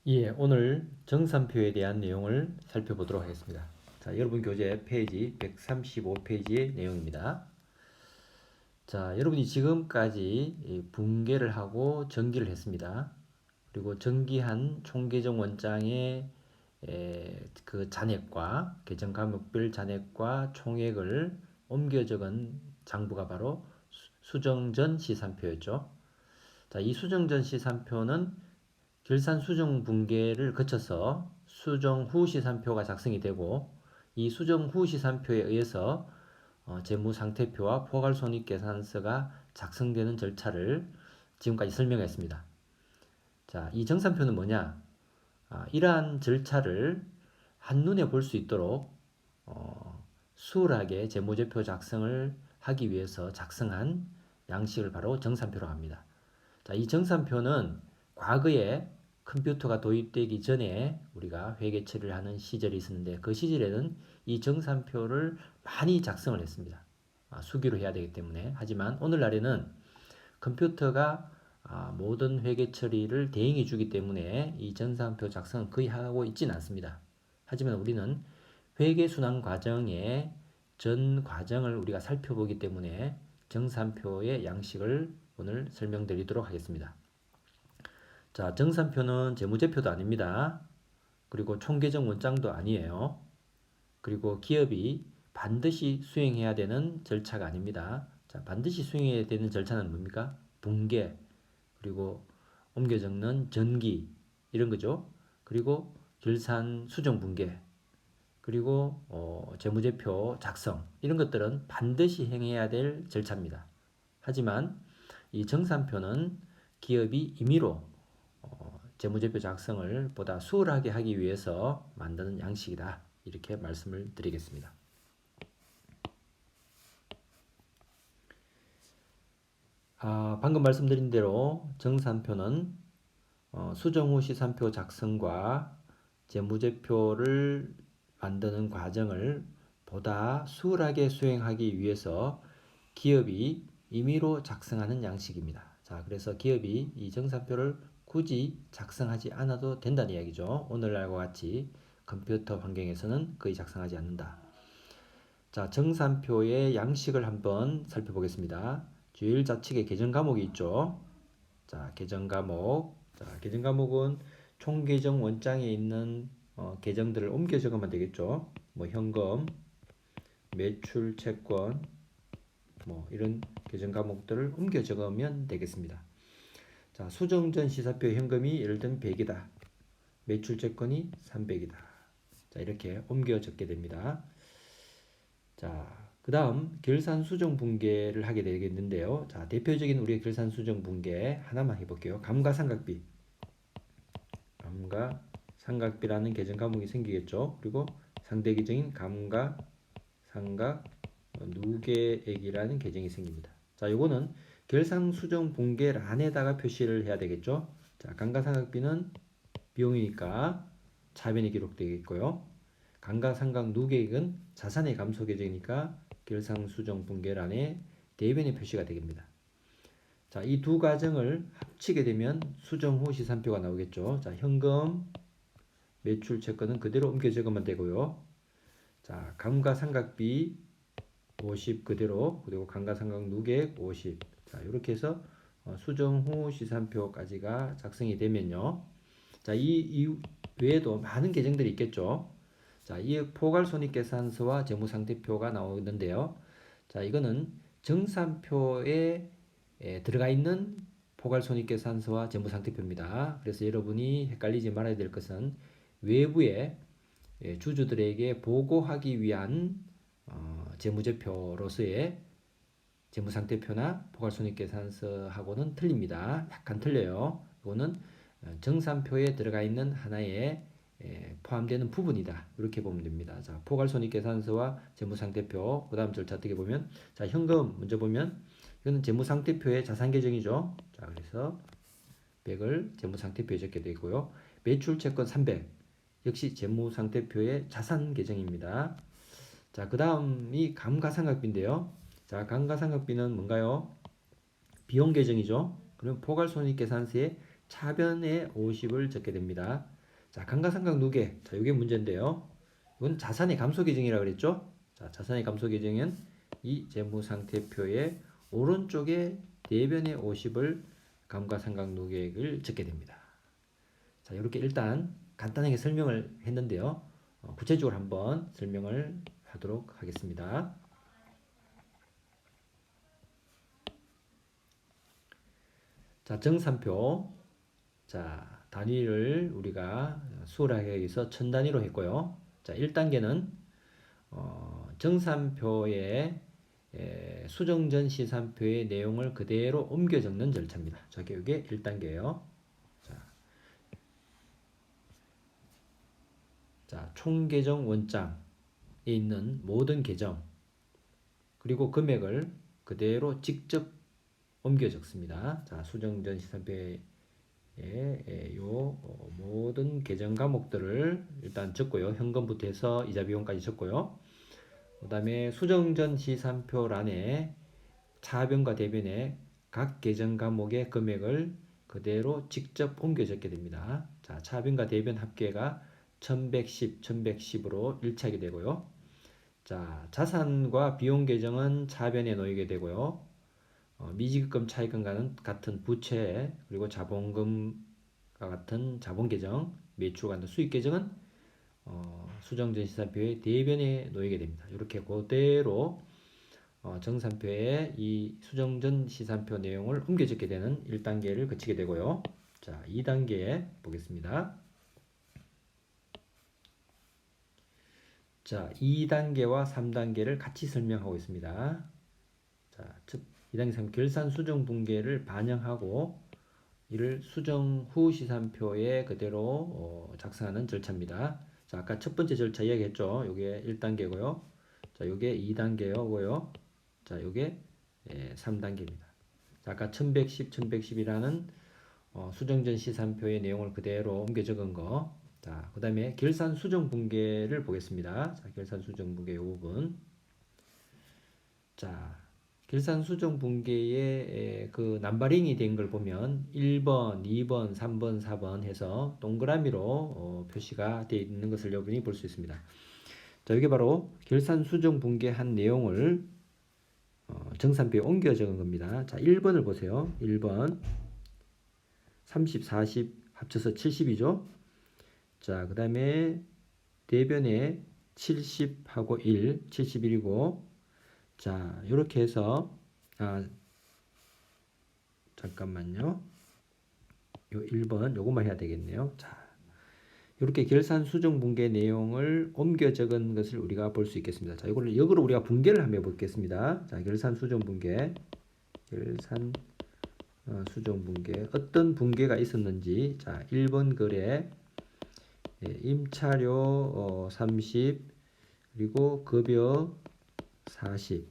예, 오늘 정산표에 대한 내용을 살펴보도록 하겠습니다. 자, 여러분 교재 페이지 135페이지의 내용입니다. 자, 여러분이 지금까지 분계를 하고 전기를 했습니다. 그리고 전기한 총계정 원장의 그 잔액과 계정 과목별 잔액과 총액을 옮겨 적은 장부가 바로 수정전 시산표였죠. 자, 이 수정전 시산표는 결산 수정 분계를 거쳐서 수정 후 시산표가 작성이 되고, 이 수정 후 시산표에 의해서 재무상태표와 포괄손익계산서가 작성되는 절차를 지금까지 설명했습니다. 자, 이 정산표는 뭐냐? 이러한 절차를 한눈에 볼 수 있도록 수월하게 재무제표 작성을 하기 위해서 작성한 양식을 바로 정산표라고 합니다. 자, 이 정산표는 과거에 컴퓨터가 도입되기 전에 우리가 회계 처리를 하는 시절이 있었는데, 그 시절에는 이 정산표를 많이 작성을 했습니다. 수기로 해야 되기 때문에. 하지만 오늘날에는 컴퓨터가 모든 회계 처리를 대행해 주기 때문에 이 정산표 작성은 거의 하고 있지는 않습니다. 하지만 우리는 회계 순환 과정의 전 과정을 우리가 살펴보기 때문에 정산표의 양식을 오늘 설명드리도록 하겠습니다. 자, 정산표는 재무제표도 아닙니다. 그리고 총계정 원장도 아니에요. 그리고 기업이 반드시 수행해야 되는 절차가 아닙니다. 자, 반드시 수행해야 되는 절차는 뭡니까? 분계, 그리고 옮겨 적는 전기, 이런 거죠. 그리고 결산 수정 분계, 그리고 재무제표 작성, 이런 것들은 반드시 행해야 될 절차입니다. 하지만 이 정산표는 기업이 임의로 재무제표 작성을 보다 수월하게 하기 위해서 만드는 양식이다, 이렇게 말씀을 드리겠습니다. 방금 말씀드린 대로 정산표는 수정 후 시산표 작성과 재무제표를 만드는 과정을 보다 수월하게 수행하기 위해서 기업이 임의로 작성하는 양식입니다. 자, 그래서 기업이 이 정산표를 굳이 작성하지 않아도 된다는 이야기죠. 오늘날과 같이 컴퓨터 환경에서는 거의 작성하지 않는다. 자, 정산표의 양식을 한번 살펴보겠습니다. 주일 좌측에 계정 과목이 있죠. 자, 계정 과목. 자, 계정 과목은 총 계정 원장에 있는 계정들을 옮겨 적으면 되겠죠. 뭐 현금, 매출, 채권, 뭐 이런 계정 과목들을 옮겨 적으면 되겠습니다. 자, 수정전 시사표 현금이 예를 들면 100이다. 매출 채권이 300이다. 자, 이렇게 옮겨 적게 됩니다. 자, 그 다음 결산 수정 분계를 하게 되겠는데요. 자, 대표적인 우리의 결산 수정 분계 하나만 해볼게요. 감가상각비. 감가상각비라는 계정 과목이 생기겠죠. 그리고 상대 계정인 감가상각 누계액이라는 계정이 생깁니다. 자, 요거는 결산 수정 분계란에다가 표시를 해야 되겠죠. 자, 감가상각비는 비용이니까 차변에 기록되겠고요. 감가상각 누계액은 자산의 감소 계정이니까 결산 수정 분계란에 대변에 표시가 되겠습니다. 자, 이 두 과정을 합치게 되면 수정 후 시산표가 나오겠죠. 자, 현금, 매출 채권은 그대로 옮겨 적으면 되고요. 자, 감가상각비 50 그대로, 그리고 감가상각 누계액 50. 자, 이렇게 해서 수정 후 시산표까지가 작성이 되면요. 자, 이 외에도 많은 계정들이 있겠죠. 자, 이 포괄손익계산서와 재무상태표가 나오는데요. 자, 이거는 정산표에 들어가 있는 포괄손익계산서와 재무상태표입니다. 그래서 여러분이 헷갈리지 말아야 될 것은 외부에 주주들에게 보고하기 위한 재무제표로서의 재무상태표나 포괄손익계산서하고는 틀립니다. 약간 틀려요. 이거는 정산표에 들어가 있는 하나의 포함되는 부분이다, 이렇게 보면 됩니다. 자, 포괄손익계산서와 재무상태표, 그 다음 절차 어떻게 보면, 자, 현금 먼저 보면 이거는 재무상태표의 자산계정이죠. 자, 그래서 100을 재무상태표에 적게 되고요. 매출채권 300 역시 재무상태표의 자산계정입니다. 자, 그 다음이 감가상각비인데요. 자, 감가상각비는 뭔가요? 비용 계정이죠. 그럼 포괄손익계산서에 차변에 50을 적게 됩니다. 자, 감가상각 누계. 자, 이게 문제인데요. 이건 자산의 감소 계정이라고 그랬죠? 자, 자산의 감소 계정은 이 재무상태표의 오른쪽에 대변의 50을 감가상각 누계액을 적게 됩니다. 자, 이렇게 일단 간단하게 설명을 했는데요. 구체적으로 한번 설명을 하도록 하겠습니다. 자, 정산표. 자, 단위를 우리가 수월하게 해서 천 단위로 했고요. 자, 1단계는 정산표에 수정전 시산표의 내용을 그대로 옮겨 적는 절차입니다. 이게 1단계예요. 자, 총계정 원장에 있는 모든 계정 그리고 금액을 그대로 직접 옮겨 적습니다. 자, 수정전 시산표에 요 모든 계정 과목들을 일단 적고요. 현금부터 해서 이자 비용까지 적고요. 그 다음에 수정전 시산표란에 차변과 대변에 각 계정 과목의 금액을 그대로 직접 옮겨 적게 됩니다. 자, 차변과 대변 합계가 1110, 1110으로 일치하게 되고요. 자, 자산과 비용 계정은 차변에 놓이게 되고요. 미지급금 차입금과는 같은 부채 그리고 자본금과 같은 자본 계정, 매출과 같은 수익 계정은 수정전 시산표의 대변에 놓이게 됩니다. 이렇게 그대로 정산표에 이 수정전 시산표 내용을 옮겨 적게 되는 1단계를 거치게 되고요. 자, 2단계 보겠습니다. 자, 2단계와 3단계를 같이 설명하고 있습니다. 자, 첫 2단계 3 결산 수정 분계를 반영하고 이를 수정 후 시산표에 그대로 작성하는 절차입니다. 자, 아까 첫 번째 절차 이야기했죠. 요게 1단계고요. 자, 요게 2단계고요. 자, 요게 3단계입니다. 자, 아까 1110, 1110이라는 수정전 시산표의 내용을 그대로 옮겨 적은 거. 자, 그 다음에 결산 수정 분계를 보겠습니다. 자, 결산 수정 분계 이 부분. 자, 결산 수정 분계에 그 남바링이 된 걸 보면 1번, 2번, 3번, 4번 해서 동그라미로 표시가 되어 있는 것을 여러분이 볼 수 있습니다. 자, 이게 바로 결산 수정 분계한 내용을 정산표에 옮겨 적은 겁니다. 자, 1번을 보세요. 1번 30, 40 합쳐서 70이죠. 자, 그 다음에 대변에 70하고 1, 71이고 자, 이렇게 해서 잠깐만요. 요 1번 요것만 해야 되겠네요. 자, 이렇게 결산 수정 분계 내용을 옮겨 적은 것을 우리가 볼 수 있겠습니다. 자, 이거를 역으로 우리가 분계를 한번 해보겠습니다. 자, 결산 수정 분계, 결산 수정 분계 어떤 분계가 있었는지. 자, 1번 거래 임차료 30 그리고 급여 40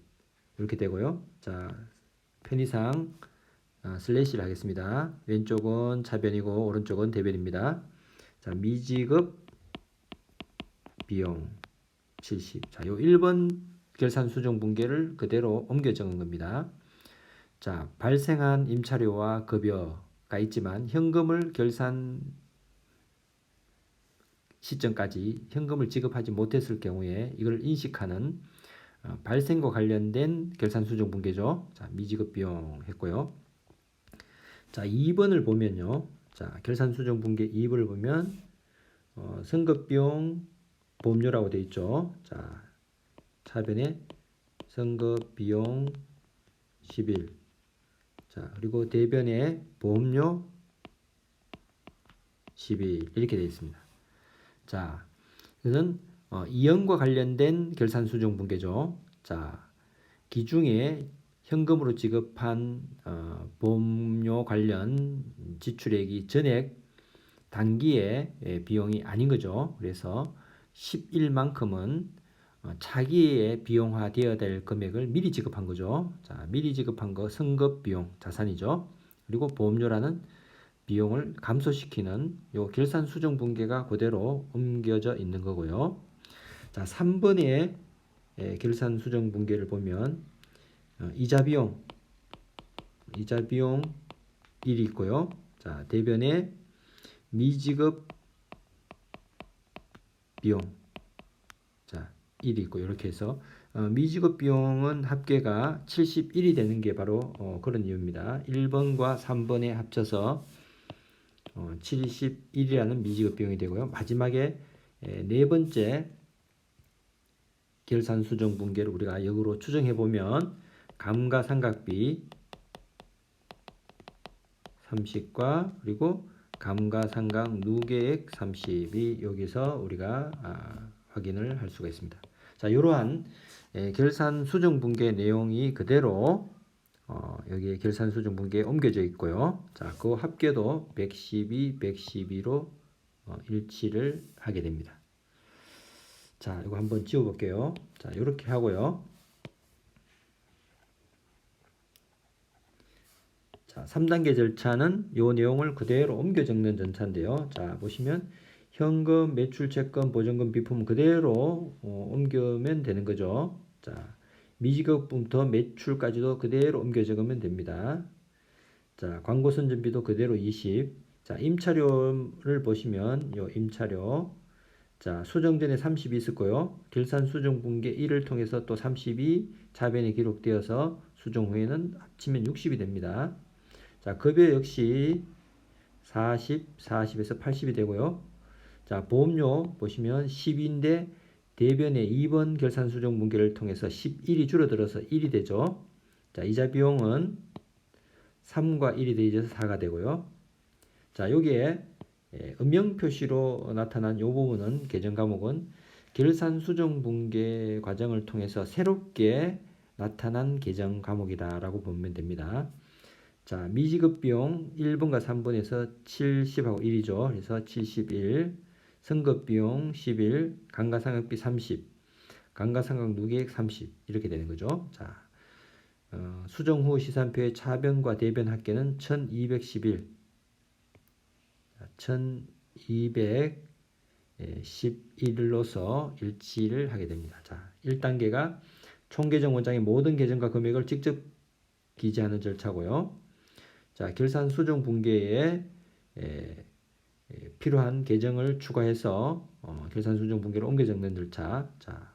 이렇게 되고요. 자, 편의상 슬래시를 하겠습니다. 왼쪽은 차변이고 오른쪽은 대변입니다. 자, 미지급 비용 70. 자, 요 1번 결산 수정 분계를 그대로 옮겨 적은 겁니다. 자, 발생한 임차료와 급여가 있지만 현금을 결산 시점까지 현금을 지급하지 못했을 경우에 이걸 인식하는 발생과 관련된 결산 수정 분계죠. 자, 미지급 비용 했고요. 자, 2번을 보면요. 자, 결산 수정 분계 2번을 보면 선급 비용 보험료라고 되어 있죠. 자, 차변에 선급 비용 11. 자, 그리고 대변에 보험료 11 이렇게 되어 있습니다. 자, 이것은 이연과 관련된 결산 수정 분계죠. 자, 기중에 현금으로 지급한 보험료 관련 지출액이 전액 단기의 비용이 아닌 거죠. 그래서 11만큼은 차기에 비용화 되어야 될 금액을 미리 지급한 거죠. 자, 미리 지급한 거 선급 비용 자산이죠. 그리고 보험료라는 비용을 감소시키는 요 결산 수정 분계가 그대로 옮겨져 있는 거고요. 자, 3번의 결산 수정 분계를 보면 이자 비용 1이 있고요. 자, 대변에 미지급 비용. 자, 1이 있고 이렇게 해서 미지급 비용은 합계가 71이 되는 게 바로 그런 이유입니다. 1번과 3번에 합쳐서 71이라는 미지급 비용이 되고요. 마지막에 네 번째 결산수정 분계를 우리가 역으로 추정해 보면 감가상각비 30과 그리고 감가상각 누계액 30이 여기서 우리가 확인을 할 수가 있습니다. 자, 이러한 결산수정분계 내용이 그대로 여기 결산수정분계에 옮겨져 있고요. 자, 그 합계도 112, 112로 일치를 하게 됩니다. 자, 이거 한번 지워 볼게요. 자, 이렇게 하고요. 자, 3단계 절차는 이 내용을 그대로 옮겨 적는 절차인데요. 자, 보시면 현금, 매출, 채권, 보증금, 비품 그대로 옮기면 되는 거죠. 자, 미지급부터 매출까지도 그대로 옮겨 적으면 됩니다. 자, 광고 선전비도 그대로 20. 자, 임차료를 보시면 요 임차료. 자, 수정 전에 30이 있을 거요. 결산 수정 분계 1을 통해서 또 30이 자변에 기록되어서 수정 후에는 합치면 60이 됩니다. 자, 급여 역시 40, 40에서 80이 되고요. 자, 보험료 보시면 10인데 대변에 2번 결산 수정 분계를 통해서 11이 줄어들어서 1이 되죠. 자, 이자 비용은 3과 1이 더해져서 4가 되고요. 자, 여기에 음영 표시로 나타난 이 부분은 계정 과목은 결산 수정 분계 과정을 통해서 새롭게 나타난 계정 과목이다라고 보면 됩니다. 자, 미지급 비용 1번과 3번에서 70하고 1이죠. 그래서 71, 선급 비용 11, 감가상각비 30, 감가상각 누계액 30 이렇게 되는 거죠. 자, 수정 후 시산표의 차변과 대변 합계는 1211, 1211로서 일치를 하게 됩니다. 자, 1단계가 총계정 원장의 모든 계정과 금액을 직접 기재하는 절차고요. 자, 결산 수정 분계에 필요한 계정을 추가해서 결산 수정 분계를 옮겨 적는 절차. 자,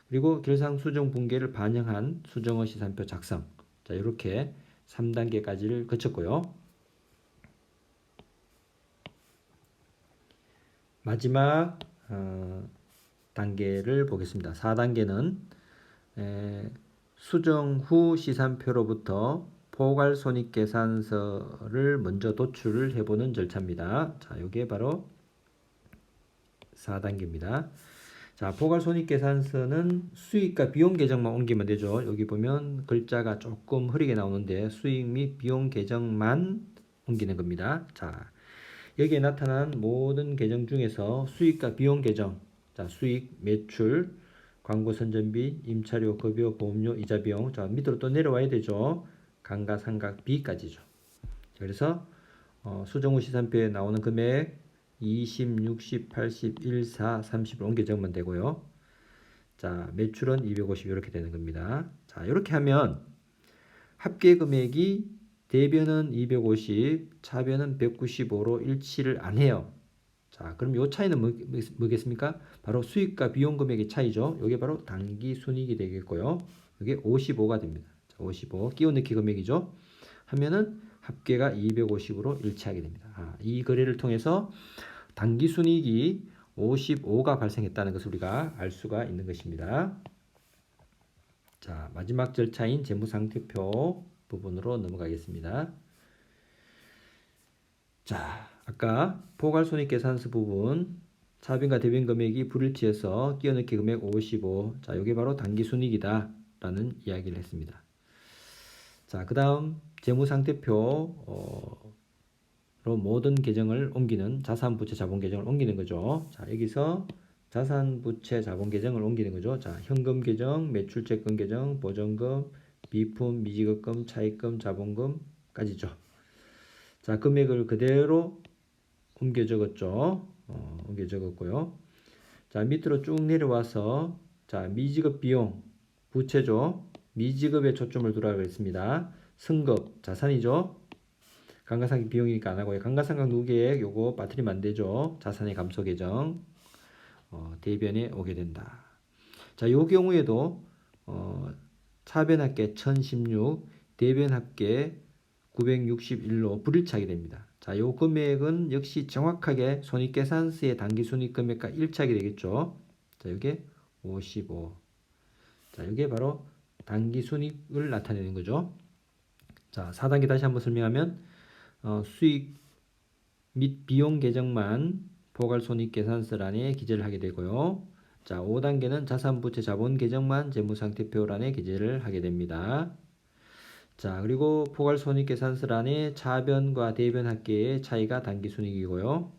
그리고 결산 수정 분계를 반영한 수정어 시산표 작성. 자, 이렇게 3단계까지를 거쳤고요. 마지막 단계를 보겠습니다. 4단계는 수정 후 시산표로부터 포괄손익계산서를 먼저 도출을 해보는 절차입니다. 자, 이게 바로 4단계입니다. 자, 포괄손익계산서는 수익과 비용 계정만 옮기면 되죠. 여기 보면 글자가 조금 흐리게 나오는데 수익 및 비용 계정만 옮기는 겁니다. 자, 여기에 나타난 모든 계정 중에서 수익과 비용 계정, 자, 수익, 매출, 광고 선전비, 임차료, 급여, 보험료, 이자 비용, 자, 밑으로 또 내려와야 되죠. 감가상각비까지죠. 그래서 수정 후 시산표에 나오는 금액 20, 60, 80, 1, 4, 30을 옮겨 적으면 되고요. 자, 매출은 250 이렇게 되는 겁니다. 자, 이렇게 하면 합계 금액이 대변은 250, 차변은 195로 일치를 안 해요. 자, 그럼 이 차이는 뭐겠습니까? 바로 수익과 비용 금액의 차이죠. 이게 바로 당기순이익이 되겠고요. 이게 55가 됩니다. 자, 55 끼워넣기 금액이죠. 하면은 합계가 250으로 일치하게 됩니다. 이 거래를 통해서 당기순이익이 55가 발생했다는 것을 우리가 알 수가 있는 것입니다. 자, 마지막 절차인 재무상태표 부분으로 넘어가겠습니다. 자, 아까 포괄손익계산서 부분 차변과 대변 금액이 불일치해서 끼워넣기 금액 55. 자, 이게 바로 당기순이익이다 라는 이야기를 했습니다. 자, 그 다음 재무상태표로 모든 계정을 옮기는 자산부채 자본계정을 옮기는 거죠. 자, 여기서 자산부채 자본계정을 옮기는 거죠. 자, 현금계정, 매출채권 계정, 보전금, 비품, 미지급금, 차입금, 자본금까지죠. 자, 금액을 그대로 옮겨 적었죠. 옮겨 적었고요. 자, 밑으로 쭉 내려와서 자, 미지급 비용, 부채죠. 미지급에 초점을 두라고 했습니다. 승급, 자산이죠. 감가상각 비용이니까 안 하고요. 감가상각 누계액 요거 빠뜨리면 안 되죠. 자산의 감소 계정. 대변에 오게 된다. 자, 요 경우에도 차변합계 1016, 대변합계 961로 불일치하게 됩니다. 자, 요 금액은 역시 정확하게 손익계산서의 당기순이금액과 일치하게 되겠죠. 자, 이게 55. 자, 이게 바로 당기순이익을 나타내는 거죠. 자, 4단계 다시 한번 설명하면 수익 및 비용 계정만 포괄손익계산서란에 기재를 하게 되고요. 자, 5단계는 자산부채 자본 계정만 재무상태표란에 기재를 하게 됩니다. 자, 그리고 포괄손익계산서란에 차변과 대변합계의 차이가 당기순이익이고요.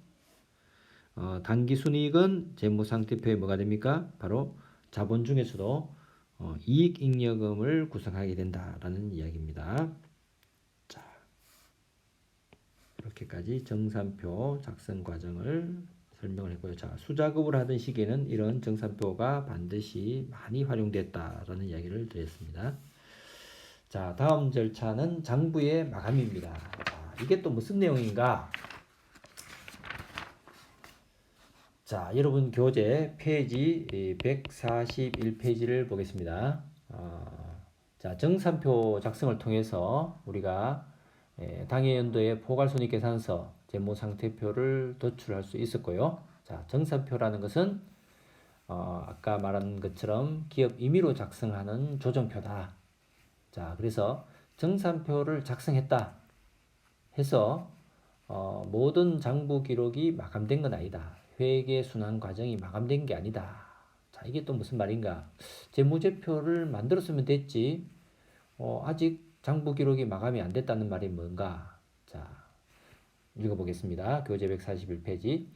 당기순이익은 재무상태표에 뭐가 됩니까? 바로 자본 중에서도 이익잉여금을 구성하게 된다라는 이야기입니다. 자, 이렇게까지 정산표 작성 과정을 설명을 했고요. 자, 수작업을 하던 시기에는 이런 정산표가 반드시 많이 활용됐다라는 이야기를 드렸습니다. 자, 다음 절차는 장부의 마감입니다. 자, 이게 또 무슨 내용인가? 자, 여러분 교재 페이지 141페이지를 보겠습니다. 자, 정산표 작성을 통해서 우리가 당해연도의 포괄손익계산서 재무상태표를 도출할 수 있었고요. 자, 정산표라는 것은 아까 말한 것처럼 기업 임의로 작성하는 조정표다. 자, 그래서 정산표를 작성했다 해서 모든 장부 기록이 마감된 건 아니다. 회계 순환 과정이 마감된 게 아니다. 자, 이게 또 무슨 말인가? 재무제표를 만들었으면 됐지. 아직 장부 기록이 마감이 안 됐다는 말이 뭔가? 자, 읽어보겠습니다. 교재 141페이지.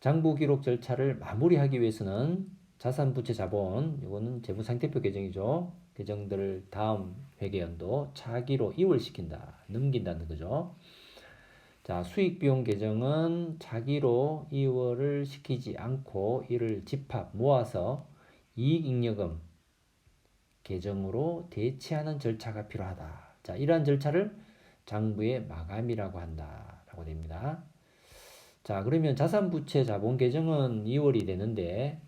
장부 기록 절차를 마무리하기 위해서는 자산, 부채, 자본, 이거는 재무상태표 계정이죠. 계정들을 다음 회계연도 차기로 이월시킨다, 넘긴다는 거죠. 자, 수익비용 계정은 차기로 이월을 시키지 않고 이를 집합 모아서 이익잉여금 계정으로 대체하는 절차가 필요하다. 자, 이러한 절차를 장부의 마감이라고 한다라고 됩니다. 자, 그러면 자산부채 자본 계정은 이월이 되는데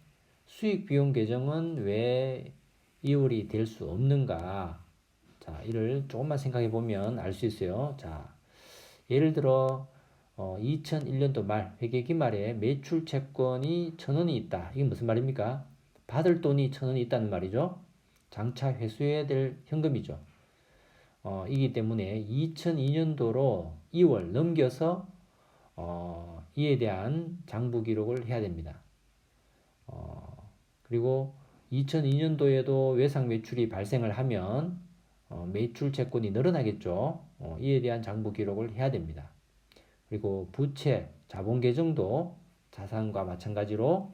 수익비용 계정은 왜 이월이 될 수 없는가? 자, 이를 조금만 생각해 보면 알 수 있어요. 자, 예를 들어 2001년도 말 회계기 말에 매출 채권이 1,000원이 있다. 이게 무슨 말입니까? 받을 돈이 1,000원이 있다는 말이죠. 장차 회수해야 될 현금이죠. 이기 때문에 2002년도로 2월 넘겨서 이에 대한 장부 기록을 해야 됩니다. 그리고 2002년도에도 외상 매출이 발생을 하면 매출 채권이 늘어나겠죠. 이에 대한 장부 기록을 해야 됩니다. 그리고 부채, 자본 계정도 자산과 마찬가지로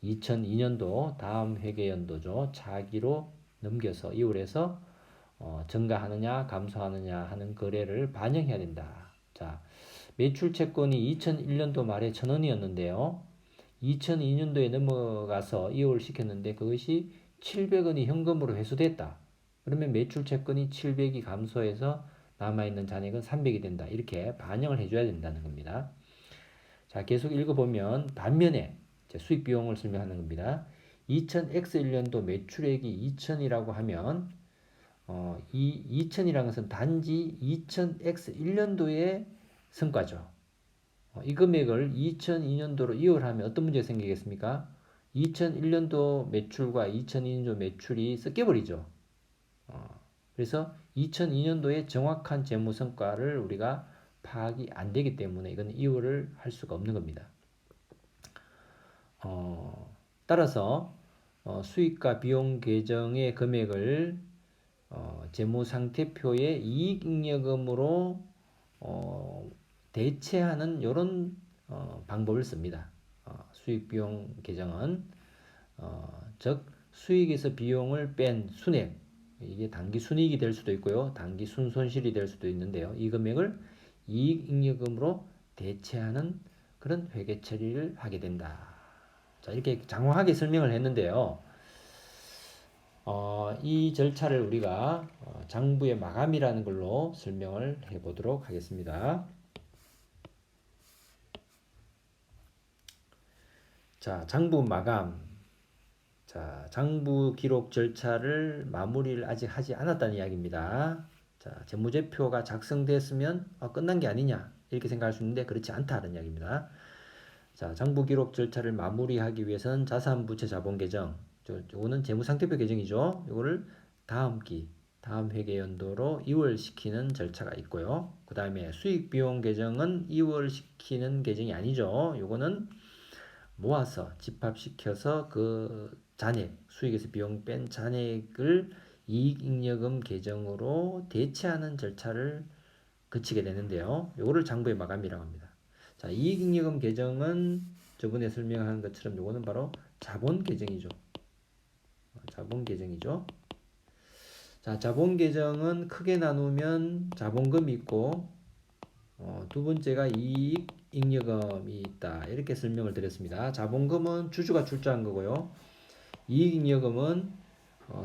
2002년도 다음 회계연도죠. 차기로 넘겨서 이월에서 증가하느냐 감소하느냐 하는 거래를 반영해야 된다. 자, 매출 채권이 2001년도 말에 1,000원이었는데요. 2002년도에 넘어가서 이월 시켰는데 그것이 700원이 현금으로 회수됐다. 그러면 매출 채권이 700이 감소해서 남아있는 잔액은 300이 된다. 이렇게 반영을 해줘야 된다는 겁니다. 자, 계속 읽어보면 반면에 수익 비용을 설명하는 겁니다. 2000X1년도 매출액이 2000이라고 하면 이 2000이라는 것은 단지 2000X1년도의 성과죠. 이 금액을 2002년도로 이월하면 어떤 문제가 생기겠습니까? 2001년도 매출과 2002년도 매출이 섞여버리죠. 그래서 2002년도의 정확한 재무 성과를 우리가 파악이 안 되기 때문에 이건 이월을 할 수가 없는 겁니다. 따라서 수익과 비용 계정의 금액을 재무상태표의 이익잉여금으로 대체하는 이런 방법을 씁니다. 수익비용 계정은 즉 수익에서 비용을 뺀 순액, 이게 단기 순이익이 될 수도 있고요, 단기 순손실이 될 수도 있는데요. 이 금액을 이익잉여금으로 대체하는 그런 회계 처리를 하게 된다. 자, 이렇게 장황하게 설명을 했는데요. 이 절차를 우리가 장부의 마감이라는 걸로 설명을 해보도록 하겠습니다. 자, 장부 마감. 자, 장부 기록 절차를 마무리를 아직 하지 않았다는 이야기입니다. 자, 재무제표가 작성됐으면 끝난 게 아니냐 이렇게 생각할 수 있는데 그렇지 않다는 이야기입니다. 자, 장부 기록 절차를 마무리하기 위해서는 자산부채 자본 계정, 요거는 재무상태표 계정이죠. 요거를 다음 회계연도로 이월시키는 절차가 있고요. 그 다음에 수익비용 계정은 이월시키는 계정이 아니죠. 요거는 모아서 집합시켜서 그 잔액, 수익에서 비용 뺀 잔액을 이익잉여금 계정으로 대체하는 절차를 거치게 되는데요. 요거를 장부의 마감이라고 합니다. 자, 이익잉여금 계정은 저번에 설명한 것처럼 요거는 바로 자본 계정이죠. 자본 계정이죠. 자, 자본 계정은 크게 나누면 자본금이 있고 두 번째가 이익 잉여금이 있다. 이렇게 설명을 드렸습니다. 자본금은 주주가 출자한 거고요. 이익 잉여금은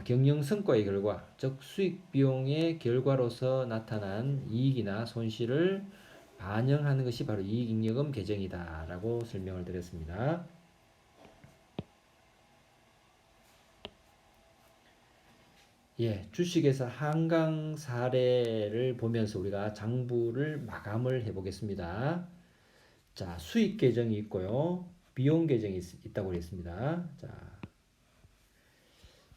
경영 성과의 결과, 즉 수익 비용의 결과로서 나타난 이익이나 손실을 반영하는 것이 바로 이익 잉여금 계정이다라고 설명을 드렸습니다. 예, 주식에서 한강 사례를 보면서 우리가 장부를 마감을 해보겠습니다. 자, 수익 계정이 있고요. 비용 계정이 있다고 그랬습니다.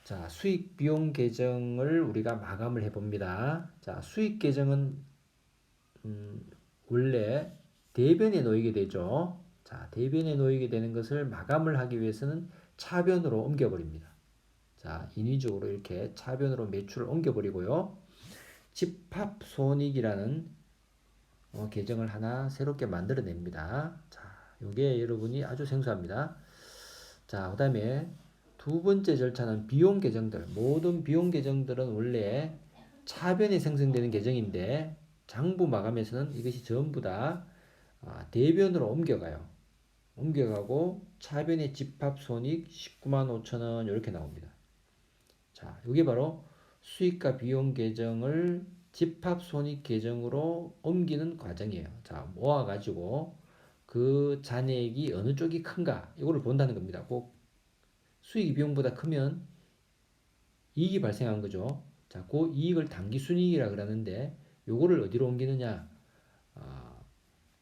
자, 수익 비용 계정을 우리가 마감을 해봅니다. 자, 수익 계정은 원래 대변에 놓이게 되죠. 자, 대변에 놓이게 되는 것을 마감을 하기 위해서는 차변으로 옮겨버립니다. 자, 인위적으로 이렇게 차변으로 매출을 옮겨버리고요. 집합손익이라는 계정을 하나 새롭게 만들어냅니다. 자, 요게 여러분이 아주 생소합니다. 자, 그 다음에 두 번째 절차는 비용 계정들. 모든 비용 계정들은 원래 차변에 생성되는 계정인데 장부 마감에서는 이것이 전부 다 대변으로 옮겨가요. 옮겨가고 차변의 집합손익 19만 5천 원 이렇게 나옵니다. 자, 이게 바로 수익과 비용 계정을 집합손익 계정으로 옮기는 과정이에요. 자, 모아가지고 그 잔액이 어느 쪽이 큰가 이거를 본다는 겁니다. 꼭 수익이 비용보다 크면 이익이 발생한 거죠. 자, 그 이익을 당기순이익이라 그러는데 요거를 어디로 옮기느냐?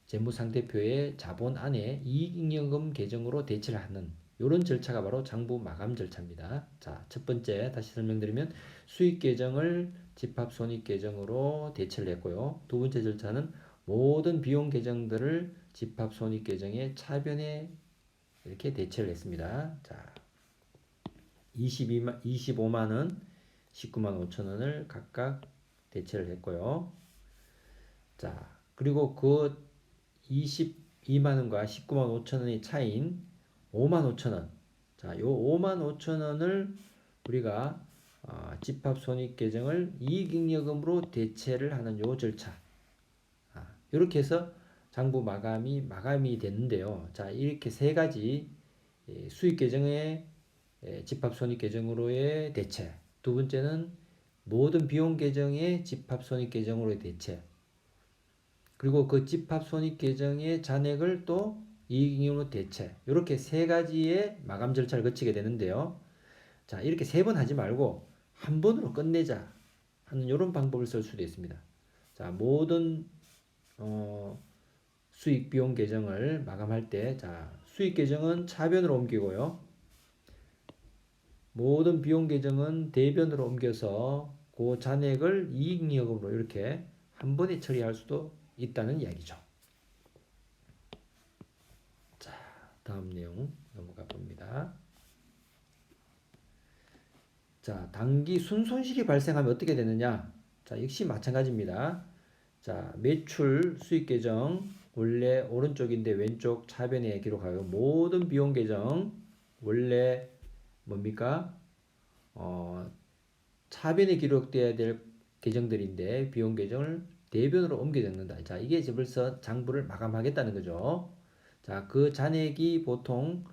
재무상태표의 자본 안에 이익잉여금 계정으로 대체를 하는 이런 절차가 바로 장부 마감 절차입니다. 자, 첫 번째 다시 설명드리면 수익 계정을 집합손익 계정으로 대체를 했고요. 두 번째 절차는 모든 비용 계정들을 집합손익 계정의 차변에 이렇게 대체를 했습니다. 자, 25만 원, 19만 5천 원을 각각 대체를 했고요. 자, 그리고 그 22만 원과 19만 5천 원의 차이인 5만 5천 원. 자, 요 5만 5천 원을 우리가 집합손익 계정을 이익잉여금으로 대체를 하는 요 절차. 이렇게 해서 장부 마감이 됐는데요. 자, 이렇게 세 가지 수익 계정의 집합손익 계정으로의 대체. 두 번째는 모든 비용 계정의 집합손익 계정으로의 대체. 그리고 그 집합손익 계정의 잔액을 또 이익잉여금으로 대체. 이렇게 세 가지의 마감 절차를 거치게 되는데요. 자, 이렇게 세 번 하지 말고 한 번으로 끝내자 하는 이런 방법을 쓸 수도 있습니다. 자, 모든 수익 비용 계정을 마감할 때, 자, 수익 계정은 차변으로 옮기고요. 모든 비용 계정은 대변으로 옮겨서 그 잔액을 이익잉여금으로 이렇게 한 번에 처리할 수도 있다는 이야기죠. 자, 다음 내용 넘어가 봅니다. 자, 당기 순손실이 발생하면 어떻게 되느냐? 자, 역시 마찬가지입니다. 자, 매출 수익 계정 원래 오른쪽인데 왼쪽 차변에 기록하고 모든 비용 계정 원래 뭡니까? 차변에 기록돼야 될 계정들인데 비용 계정을 대변으로 옮겨 적는다. 자, 이게 벌써 장부를 마감하겠다는 거죠. 자, 그 잔액이 보통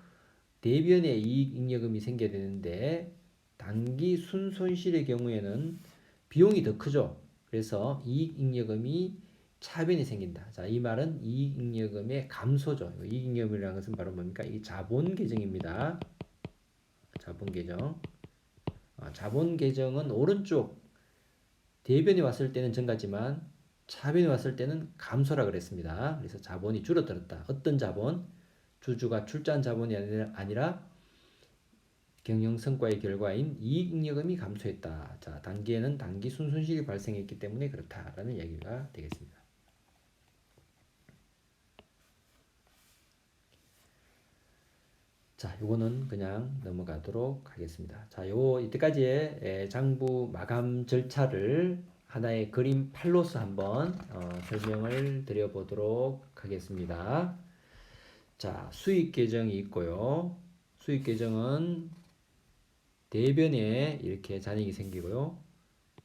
대변에 이익잉여금이 생겨야 되는데 단기 순손실의 경우에는 비용이 더 크죠. 그래서 이익잉여금이 차변이 생긴다. 자, 이 말은 이익잉여금의 감소죠. 이익잉여금이라는 것은 바로 뭡니까? 이 자본 계정입니다. 자본 계정. 자본 계정은 오른쪽 대변이 왔을 때는 증가지만 차변이 왔을 때는 감소라 그랬습니다. 그래서 자본이 줄어들었다. 어떤 자본? 주주가 출자한 자본이 아니라 경영 성과의 결과인 이익잉여금이 감소했다. 자, 단기에는 단기 순손실이 발생했기 때문에 그렇다라는 얘기가 되겠습니다. 자, 요거는 그냥 넘어가도록 하겠습니다. 자, 이때까지의 장부 마감 절차를 하나의 그림 팔로서 한번 설명을 드려보도록 하겠습니다. 자, 수익 계정이 있고요. 수익 계정은 대변에 이렇게 잔액이 생기고요.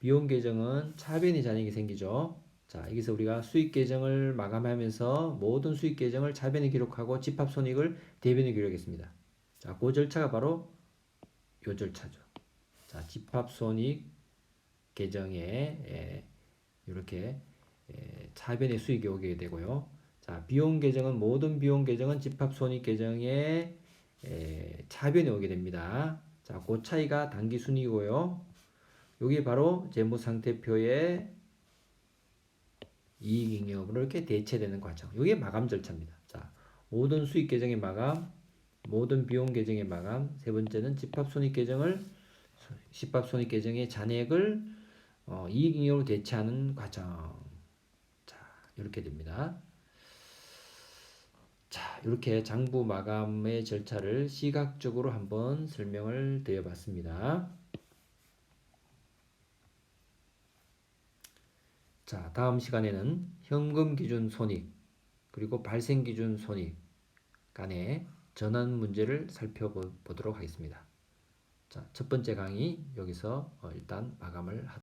비용 계정은 차변에 잔액이 생기죠. 자, 여기서 우리가 수익 계정을 마감하면서 모든 수익 계정을 차변에 기록하고 집합 손익을 대변에 기록했습니다. 자, 그 절차가 바로 요 절차죠. 자, 집합 손익 계정에 이렇게 차변의 수익이 오게 되고요. 자, 비용 계정은 모든 비용 계정은 집합 손익 계정에 차변에 오게 됩니다. 자, 그 차이가 단기 순이고요. 여기 바로 재무상태표에 이익잉여금으로 이렇게 대체되는 과정. 이게 마감 절차입니다. 자, 모든 수익 계정의 마감, 모든 비용 계정의 마감. 세 번째는 집합 손익 계정의 잔액을 이익잉여금으로 대체하는 과정. 자, 이렇게 됩니다. 자, 이렇게 장부 마감의 절차를 시각적으로 한번 설명을 드려봤습니다. 자, 다음 시간에는 현금 기준 손익 그리고 발생 기준 손익 간의 전환 문제를 살펴보도록 하겠습니다. 자, 첫 번째 강의 여기서 일단 마감을 하도록